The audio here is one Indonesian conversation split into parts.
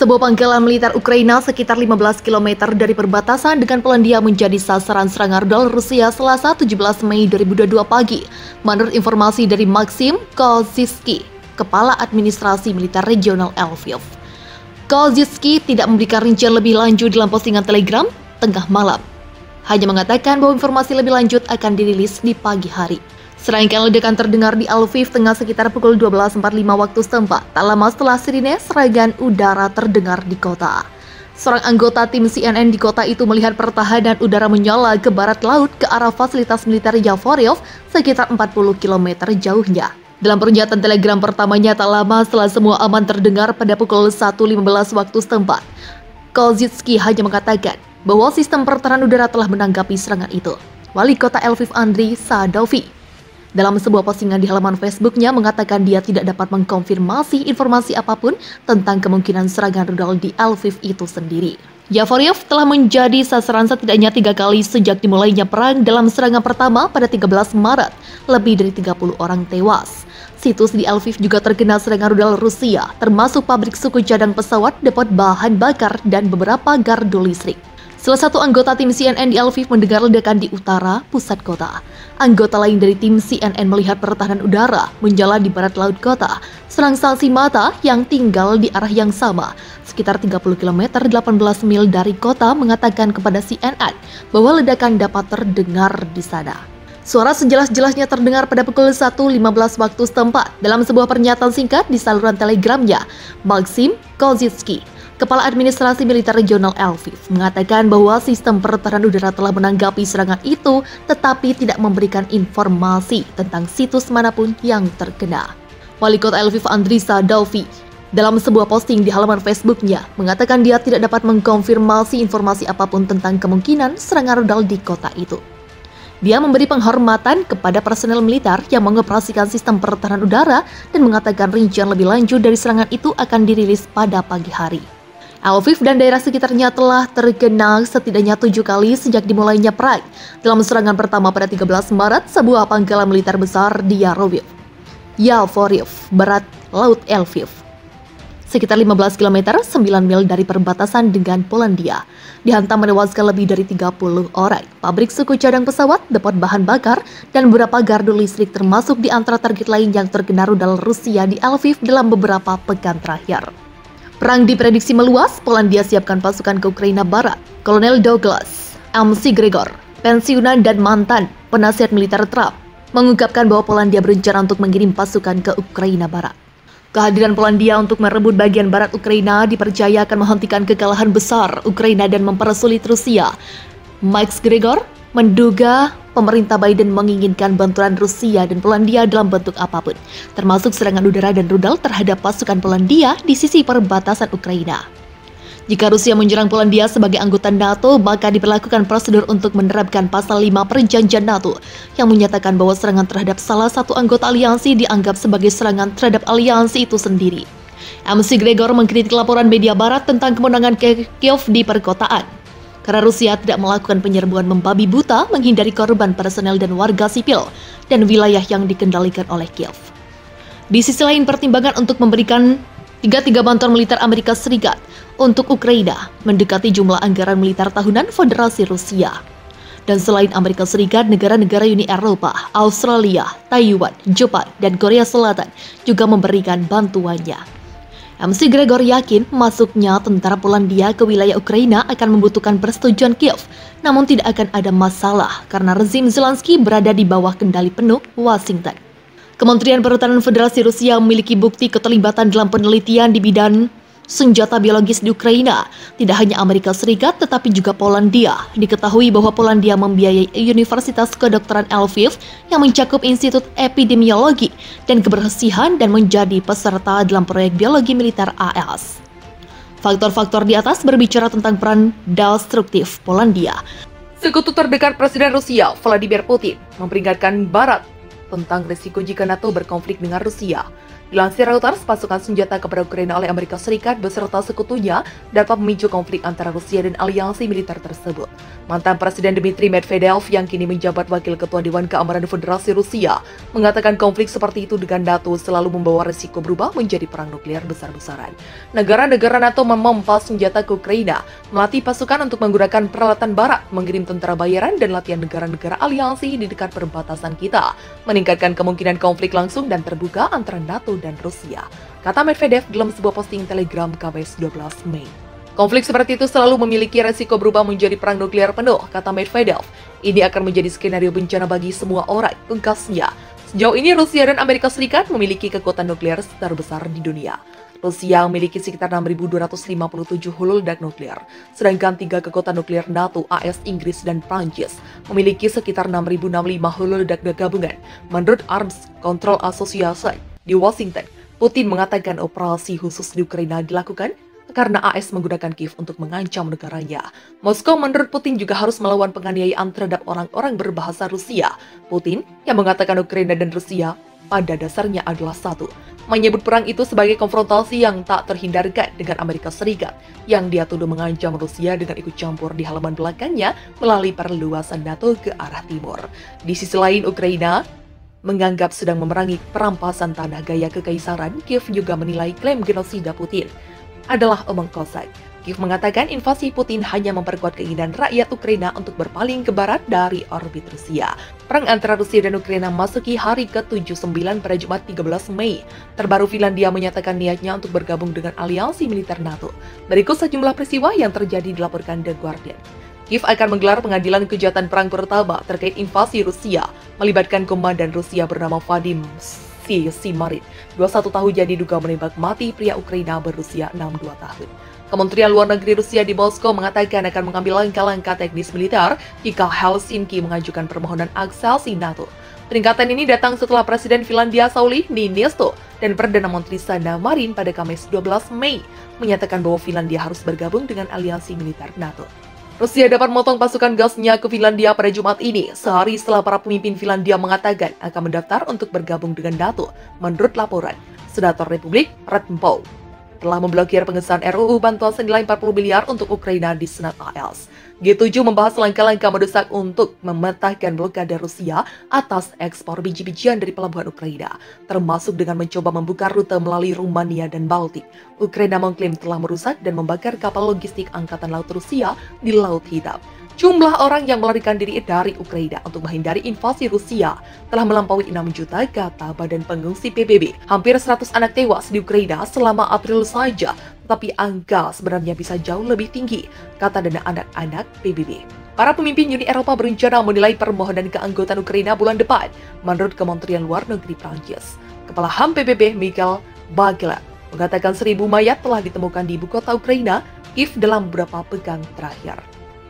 Sebuah pangkalan militer Ukraina sekitar 15 km dari perbatasan dengan Polandia menjadi sasaran serangan rudal Rusia Selasa 17 Mei 2022 pagi. Menurut informasi dari Maxim Kozytsky, Kepala Administrasi Militer Regional Lviv. Kozytsky tidak memberikan rincian lebih lanjut dalam postingan Telegram tengah malam. Hanya mengatakan bahwa informasi lebih lanjut akan dirilis di pagi hari. Serangkaian ledakan terdengar di Lviv tengah sekitar pukul 12.45 waktu setempat, tak lama setelah sirine serangan udara terdengar di kota. Seorang anggota tim CNN di kota itu melihat pertahanan udara menyala ke barat laut ke arah fasilitas militer Yavoriov sekitar 40 km jauhnya. Dalam pernyataan Telegram pertamanya tak lama setelah semua aman terdengar pada pukul 1.15 waktu setempat, Kozytsky hanya mengatakan bahwa sistem pertahanan udara telah menanggapi serangan itu. Wali kota Lviv Andriy Sadovi dalam sebuah postingan di halaman Facebooknya mengatakan dia tidak dapat mengkonfirmasi informasi apapun tentang kemungkinan serangan rudal di Lviv itu sendiri. Yavoriov telah menjadi sasaran setidaknya 3 kali sejak dimulainya perang. Dalam serangan pertama pada 13 Maret, lebih dari 30 orang tewas. Situs di Lviv juga terkena serangan rudal Rusia, termasuk pabrik suku cadang pesawat, depot bahan bakar, dan beberapa gardu listrik. Salah satu anggota tim CNN di Lviv mendengar ledakan di utara pusat kota. Anggota lain dari tim CNN melihat pertahanan udara menjalar di barat laut kota. Seorang saksi mata yang tinggal di arah yang sama, sekitar 30 km 18 mil dari kota, mengatakan kepada CNN bahwa ledakan dapat terdengar di sana. Suara sejelas-jelasnya terdengar pada pukul 1.15 waktu setempat. Dalam sebuah pernyataan singkat di saluran Telegramnya, Maxim Kozytsky, Kepala Administrasi Militer Regional Lviv, mengatakan bahwa sistem pertahanan udara telah menanggapi serangan itu tetapi tidak memberikan informasi tentang situs manapun yang terkena. Wali kota Lviv Andriy Sadovi dalam sebuah posting di halaman Facebooknya mengatakan dia tidak dapat mengkonfirmasi informasi apapun tentang kemungkinan serangan rudal di kota itu. Dia memberi penghormatan kepada personel militer yang mengoperasikan sistem pertahanan udara dan mengatakan rincian lebih lanjut dari serangan itu akan dirilis pada pagi hari. Lviv dan daerah sekitarnya telah terkena setidaknya 7 kali sejak dimulainya perang. Dalam serangan pertama pada 13 Maret, sebuah pangkalan militer besar di Yavoriov, barat laut Lviv, sekitar 15 km 9 mil dari perbatasan dengan Polandia, dihantam menewaskan lebih dari 30 orang. Pabrik suku cadang pesawat, depot bahan bakar, dan beberapa gardu listrik termasuk di antara target lain yang terkena rudal Rusia di Lviv dalam beberapa pekan terakhir. Perang diprediksi meluas. Polandia siapkan pasukan ke Ukraina Barat. Kolonel Douglas McGregor, pensiunan dan mantan penasihat militer Trump, mengungkapkan bahwa Polandia berencana untuk mengirim pasukan ke Ukraina Barat. Kehadiran Polandia untuk merebut bagian barat Ukraina dipercaya akan menghentikan kekalahan besar Ukraina dan mempersulit Rusia. McGregor menduga pemerintah Biden menginginkan bantuan Rusia dan Polandia dalam bentuk apapun, termasuk serangan udara dan rudal terhadap pasukan Polandia di sisi perbatasan Ukraina. Jika Rusia menyerang Polandia sebagai anggota NATO, maka diberlakukan prosedur untuk menerapkan pasal 5 perjanjian NATO yang menyatakan bahwa serangan terhadap salah satu anggota aliansi dianggap sebagai serangan terhadap aliansi itu sendiri. McGregor mengkritik laporan media barat tentang kemenangan Kiev di perkotaan, karena Rusia tidak melakukan penyerbuan membabi buta menghindari korban personel dan warga sipil dan wilayah yang dikendalikan oleh Kiev. Di sisi lain, pertimbangan untuk memberikan tiga bantuan militer Amerika Serikat untuk Ukraina mendekati jumlah anggaran militer tahunan Federasi Rusia. Dan selain Amerika Serikat, negara-negara Uni Eropa, Australia, Taiwan, Jepang, dan Korea Selatan juga memberikan bantuannya. McGregor yakin masuknya tentara Polandia ke wilayah Ukraina akan membutuhkan persetujuan Kiev, namun tidak akan ada masalah karena rezim Zelensky berada di bawah kendali penuh Washington. Kementerian Pertahanan Federasi Rusia memiliki bukti keterlibatan dalam penelitian di bidang senjata biologis di Ukraina. Tidak hanya Amerika Serikat, tetapi juga Polandia. Diketahui bahwa Polandia membiayai Universitas Kedokteran Lviv yang mencakup Institut Epidemiologi dan Kebersihan dan menjadi peserta dalam proyek biologi militer AS. Faktor-faktor di atas berbicara tentang peran destruktif Polandia. Sekutu terdekat Presiden Rusia, Vladimir Putin, memperingatkan Barat tentang risiko jika NATO berkonflik dengan Rusia. Dilansir Reuters, pasukan senjata kepada Ukraina oleh Amerika Serikat beserta sekutunya dapat memicu konflik antara Rusia dan aliansi militer tersebut. Mantan Presiden Dmitry Medvedev yang kini menjabat Wakil Ketua Dewan Keamanan Federasi Rusia mengatakan konflik seperti itu dengan NATO selalu membawa risiko berubah menjadi perang nuklir besar-besaran. Negara-negara NATO memompa senjata ke Ukraina, melatih pasukan untuk menggunakan peralatan barat, mengirim tentara bayaran dan latihan negara-negara aliansi di dekat perbatasan kita, meningkatkan kemungkinan konflik langsung dan terbuka antara NATO dan Rusia, kata Medvedev dalam sebuah posting Telegram Kamis 12 Mei. Konflik seperti itu selalu memiliki resiko berubah menjadi perang nuklir penuh, kata Medvedev. Ini akan menjadi skenario bencana bagi semua orang, pungkasnya. Sejauh ini Rusia dan Amerika Serikat memiliki kekuatan nuklir terbesar di dunia. Rusia memiliki sekitar 6.257 hulu ledak nuklir, sedangkan 3 kekuatan nuklir NATO, AS, Inggris, dan Prancis memiliki sekitar 6.065 hulu ledak gabungan. Menurut Arms Control Association di Washington, Putin mengatakan operasi khusus di Ukraina dilakukan karena AS menggunakan Kiev untuk mengancam negaranya. Moskow menurut Putin juga harus melawan penganiayaan terhadap orang-orang berbahasa Rusia. Putin, yang mengatakan Ukraina dan Rusia pada dasarnya adalah satu, menyebut perang itu sebagai konfrontasi yang tak terhindarkan dengan Amerika Serikat, yang dia tuduh mengancam Rusia dengan ikut campur di halaman belakangnya melalui perluasan NATO ke arah timur. Di sisi lain, Ukraina menganggap sedang memerangi perampasan tanah gaya kekaisaran. Kiev juga menilai klaim genosida Putin adalah omong kosong. Kiev mengatakan invasi Putin hanya memperkuat keinginan rakyat Ukraina untuk berpaling ke barat dari orbit Rusia. Perang antara Rusia dan Ukraina masuki hari ke-79 pada Jumat 13 Mei. Terbaru Finlandia menyatakan niatnya untuk bergabung dengan aliansi militer NATO. Berikut sejumlah peristiwa yang terjadi dilaporkan The Guardian. Kiev akan menggelar pengadilan kejahatan perang pertama terkait invasi Rusia, melibatkan komandan Rusia bernama Vadim Simarin, 21 tahun, yang diduga menembak mati pria Ukraina berusia 62 tahun. Kementerian Luar Negeri Rusia di Moskow mengatakan akan mengambil langkah-langkah teknis militer jika Helsinki mengajukan permohonan aksesi NATO. Peningkatan ini datang setelah Presiden Finlandia Sauli Niinisto dan Perdana Menteri Sanna Marin pada Kamis 12 Mei menyatakan bahwa Finlandia harus bergabung dengan aliansi militer NATO. Rusia dapat memotong pasukan gasnya ke Finlandia pada Jumat ini, sehari setelah para pemimpin Finlandia mengatakan akan mendaftar untuk bergabung dengan NATO. Menurut laporan, Senator Republik Ratnpou telah memblokir pengesahan RUU bantuan senilai 40 miliar untuk Ukraina di Senat AS. G7 membahas langkah-langkah mendesak untuk mematahkan blokade Rusia atas ekspor biji-bijian dari pelabuhan Ukraina, termasuk dengan mencoba membuka rute melalui Rumania dan Baltik. Ukraina mengklaim telah merusak dan membakar kapal logistik Angkatan Laut Rusia di Laut Hitam. Jumlah orang yang melarikan diri dari Ukraina untuk menghindari invasi Rusia telah melampaui 6 juta, kata Badan Pengungsi PBB. Hampir 100 anak tewas di Ukraina selama April saja, tetapi angka sebenarnya bisa jauh lebih tinggi, kata Dana Anak-anak PBB. Para pemimpin Uni Eropa berencana menilai permohonan keanggotaan Ukraina bulan depan, menurut Kementerian Luar Negeri Prancis. Kepala HAM PBB Michael Bachelet mengatakan 1.000 mayat telah ditemukan di ibu kota Ukraina, Kiev, dalam beberapa pekan terakhir.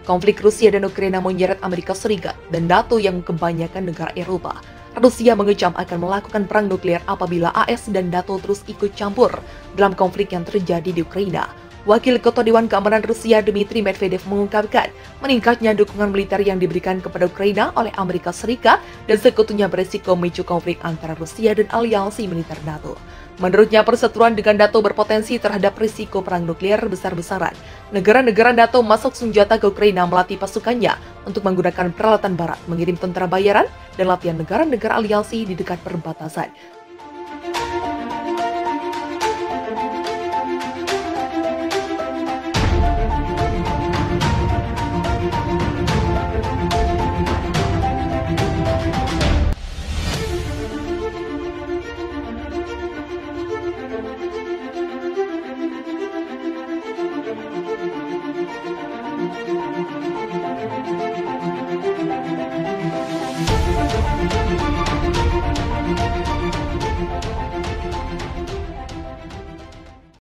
Konflik Rusia dan Ukraina menyeret Amerika Serikat dan NATO yang kebanyakan negara Eropa. Rusia mengecam akan melakukan perang nuklir apabila AS dan NATO terus ikut campur dalam konflik yang terjadi di Ukraina. Wakil Ketua Dewan Keamanan Rusia Dmitry Medvedev mengungkapkan meningkatnya dukungan militer yang diberikan kepada Ukraina oleh Amerika Serikat dan sekutunya beresiko memicu konflik antara Rusia dan aliansi militer NATO. Menurutnya, perseteruan dengan NATO berpotensi terhadap risiko perang nuklir besar-besaran. Negara-negara NATO masuk senjata ke Ukraina melatih pasukannya untuk menggunakan peralatan barat, mengirim tentara bayaran, dan latihan negara-negara aliansi di dekat perbatasan.